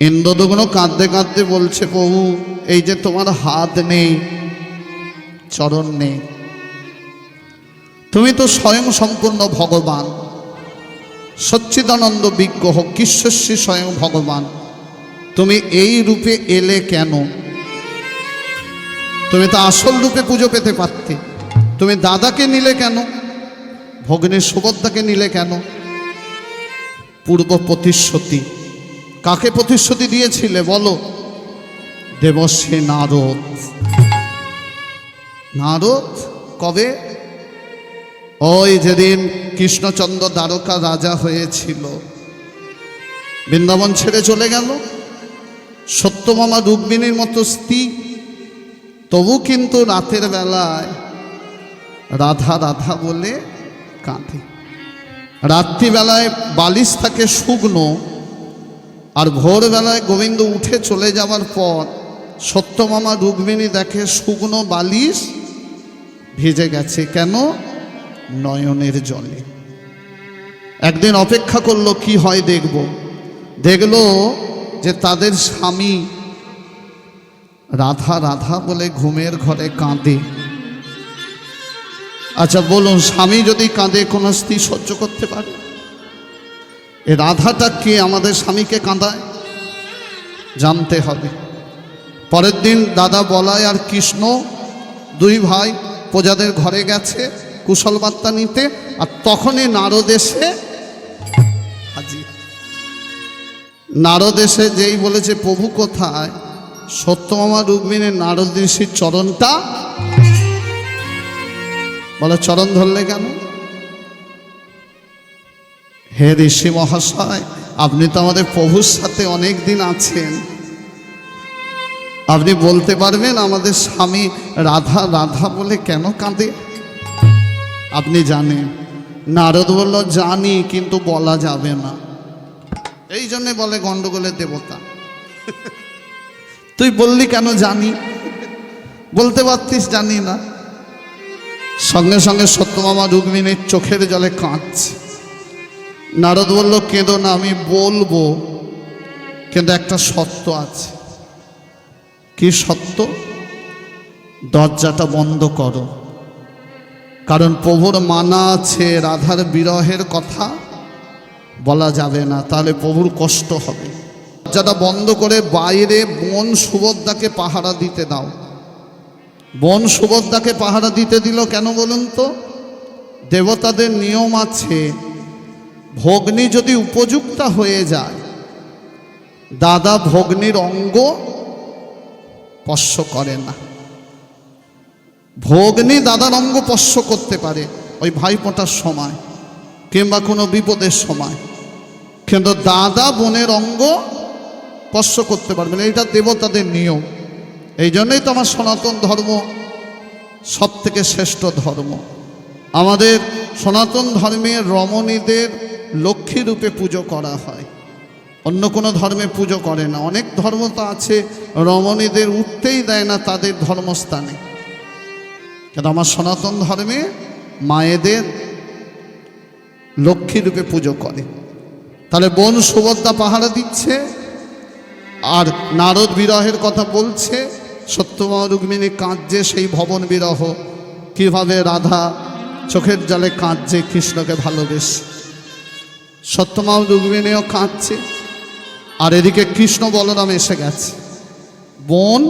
ইন্দ্রদগ্ন কাঁদতে কাঁদতে বলছে, প্রভু এই যে তোমার হাত নেই, চরণ নেই, তুমি তো স্বয়ং সম্পূর্ণ ভগবান, সচ্চিদানন্দ বিগ্রহ কৃষ্ণশ্রী স্বয়ং ভগবান, তুমি এই রূপে এলে কেন? তুমি তো আসল রূপে পুজো পেতে পারতে, তুমি দাদাকে নিলে কেন? ভগ্নী সুভদ্রাকে নিলে কেন? পূর্ব প্রতিশ্রুতি, কাকে প্রতিশ্রুতি দিয়েছিলে বলো? দেবশ্রী নারদ। নারদ কবে? ওই যেদিন কৃষ্ণচন্দ্র দ্বারকা রাজা হয়েছিল, বৃন্দাবন ছেড়ে চলে গেল, সত্যভামা রুক্মিণীর মতো স্ত্রী, তবু কিন্তু রাতের বেলায় রাধা রাধা বলে কাঁদে। রাত্রিবেলায় বালিশ থাকে শুকনো, আর ভোরবেলায় গোবিন্দ উঠে চলে যাওয়ার পর সত্যভামা রুক্মিণী দেখে শুকনো বালিশ ভিজে গেছে। কেন? নয়নের জলে। একদিন অপেক্ষা করলো কি হয় দেখব। দেখলো যে তাদের স্বামী রাধা রাধা বলে ঘুমের ঘরে কাঁদে। আচ্ছা বলুন, স্বামী যদি কাঁদে কোনো স্ত্রী সহ্য করতে পারে? এ রাধাটা কে আমাদের স্বামীকে কাঁদায়? জানতে হবে। পরের দিন দাদা বলাই আর কৃষ্ণ দুই ভাই প্রজাদের ঘরে গেছে কুশল বার্তা নিতে, আর তখনই নারদ এসে হাজির। নারদ এসে যেই বলেছে প্রভু কোথায়, সত্যভামা রুক্মিণীর নারদ ঋষির চরণটা, বলে চরণ ধরলে কেন? হে ঋষি মহাশয়, আপনি তো আমাদের প্রভুর সাথে অনেক দিন আছেন, আপনি বলতে পারবেন আমাদের স্বামী রাধা রাধা বলে কেন কাঁদে? আপনি জানেন? নারদ বলল জানি, কিন্তু বলা যাবে না। এই জন্যে বলে গন্ডগোলের দেবতা। তুই বললি কেন জানি? বলতে পারতিস জানি না। সঙ্গে সঙ্গে সত্যভামা রুক্মিণীর চোখের জলে কাঁদছে। নারদ বলল কেঁদো না, আমি বলবো, কিন্তু একটা সত্য আছে। কি সত্য? দরজাটা বন্ধ করো, কারণ প্রভুর মানা আছে রাধার বিরহের কথা বলা যাবে না, তাহলে প্রভুর কষ্ট হবে। দরজাটা বন্ধ করে বাইরে বোন সুভদ্রাকে পাহারা দিতে দাও। বোন সুভদ্রাকে পাহারা দিতে দিল কেন বলুন তো? দেবতাদের নিয়ম আছে, ভগ্নী যদি উপযুক্তা হয়ে যায়, দাদা ভগ্নীর অঙ্গ স্পর্শ করে না। ভগ্নী দাদার অঙ্গ স্পর্শ করতে পারে ওই ভাইফোঁটার সময় কিংবা কোনো বিপদের সময়, কিন্তু দাদা বোনের অঙ্গ স্পর্শ করতে পারবে না। এটা দেবতাদের নিয়ম। এই জন্যই তো আমার সনাতন ধর্ম সব থেকে শ্রেষ্ঠ ধর্ম। আমাদের সনাতন ধর্মে রমণীদের লক্ষ্মী রূপে পুজো করা হয়, অন্য কোনো ধর্মে পুজো করে না। অনেক ধর্ম তো আছে রমণীদের উঠতেই দেয় না তাদের ধর্মস্থানে, কিন্তু আমার সনাতন ধর্মে মায়েদের লক্ষ্মী রূপে পুজো করে। তাহলে বোন সুভদ্রা পাহারা দিচ্ছে, আর নারদ বিরহের কথা বলছে। সত্যভামা রুক্মিণী কাঁদছে সেই ভবন বিরহ, কিভাবে রাধা চোখের জলে কাঁদছে কৃষ্ণকে ভালোবেসে। সত্যভামা রুক্মিণীও কাঁদছে, আর এদিকে কৃষ্ণ বলরাম এসে গেছে। বোন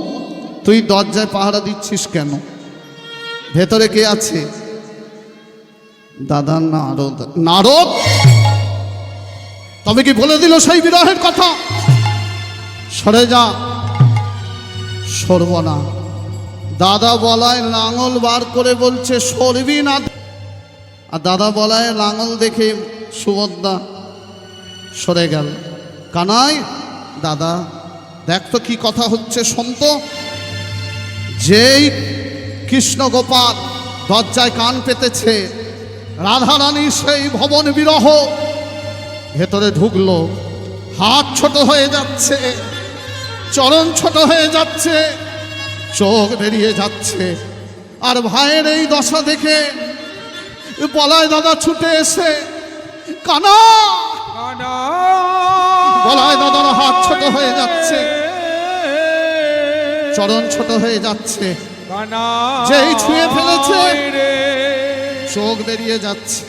তুই দরজায় পাহারা দিচ্ছিস কেন? ভেতরে কে আছে? দাদা নারদ। নারদ তবে কি বলে দিল সেই বিরহের কথা? সরে যা। সরব না। দাদা বলায় লাঙল বার করে বলছে সরবি না, আর দাদা বলায় লাঙল দেখে সুভদ্রা সরে গেল। কানাই দাদা দেখ তো কি কথা হচ্ছে, শোন তো। যেই কৃষ্ণ গোপাল দরজায় কান পেতেছে, রাধারানী সেই ভবন বিরহ ভেতরে ঢুকলো। হাত ছোট হয়ে যাচ্ছে, চরণ ছোট হয়ে যাচ্ছে, চোখ বেরিয়ে যাচ্ছে। আর ভাইয়ের এই দশা দেখে বলায় দাদা ছুটে এসে কানা কানা গলায় দাদার হাত ছোট হয়ে যাচ্ছে, চরণ ছোট হয়ে যাচ্ছে, যেই ছুঁয়ে ফেলেছে চোখ বেরিয়ে যাচ্ছে।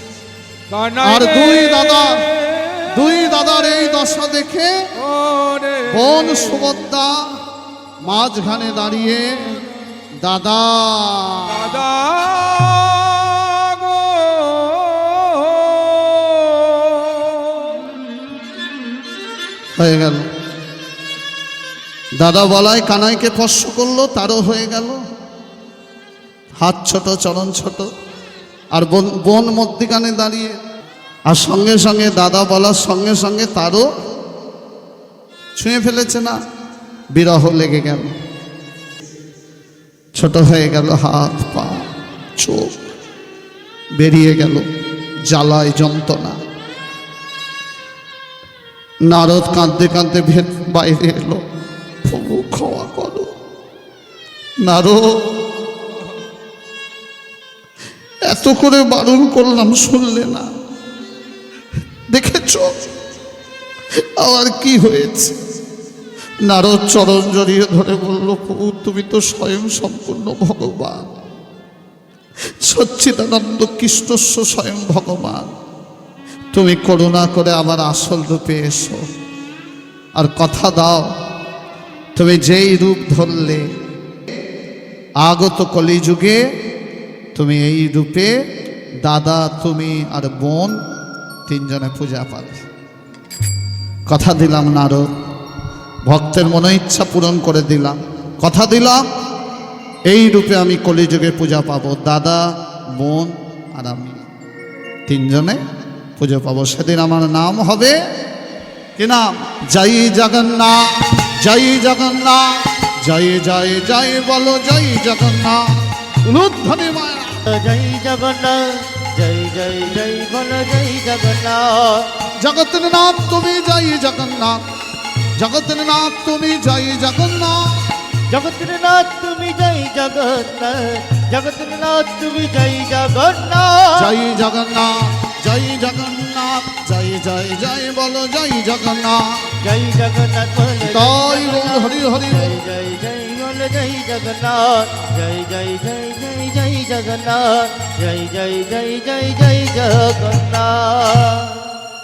আর দুই দাদার এই দশা দেখে বোন সুভদ্রা মাঝখানে দাঁড়িয়ে দাদা হয়ে গেল। দাদা বলায় কানাইকে স্পর্শ করলো, তারও হয়ে গেল। হাত ছোট, চরণ ছোট, আর বোন মধ্যিখানে দাঁড়িয়ে। আর সঙ্গে সঙ্গে দাদা বলার সঙ্গে সঙ্গে তারও ছুঁয়ে ফেলেছে না, বিরহ লেগে গেল, ছোট হয়ে গেল, হাত পা চোখ বেরিয়ে গেল, জ্বালায় যন্ত্রণা। নারদ কাঁদতে কাঁদতে বাইরে এলো, প্রভু ক্ষমা করো। নারদ, এত করে বারণ করলাম শুনলে না, দেখেছ আবার কি হয়েছে? নারদ চরণ জড়িয়ে ধরে বলল, প্রভু তুমি তো স্বয়ং সম্পূর্ণ ভগবান, সচ্চিদানন্দ কৃষ্ণস্ব স্বয়ং ভগবান। তুমি করুণা করে আমার আসল রূপে এসো, আর কথা দাও তুমি যেই রূপ ধরলে আগত কলিযুগে তুমি এই রূপে দাদা, তুমি আর বোন তিনজনে পূজা পাবে। কথা দিলাম নারদ, ভক্তের মনে ইচ্ছা পূরণ করে দিলাম, কথা দিলাম এই রূপে আমি কলিযুগে পূজা পাবো। দাদা, বোন আর আমি তিনজনে পুজো পাবো। সেদিন আমার নাম হবে কি নাম? জয় জগন্নাথ, জয় জগন্নাথ, জয় জয় জয় বলো জয় জগন্নাথ। উলুধ্বনি মায়া জয় জগন্নাথ, জয় জয় জয় বলো জয় জগন্নাথ। জগতের নাথ তুমি জয় জগন্নাথ, জগতের নাথ তুমি জয় জগন্নাথ, জগতের নাথ তুমি জয় জগন্নাথ, জগতের নাথ তুমি জয় জগন্নাথ। জয় জগন্নাথ, জয় জগন্নাথ, জয় জয় জয় বলো জয় জগন্নাথ। জয় জগন্নাথ বলো তাই বল হরি হরি বল। জয় জয় বলো জয় জগন্নাথ, জয় জয় জয় জয় জয় জগন্নাথ, জয় জয় জয় জয় জয় জগন্নাথ।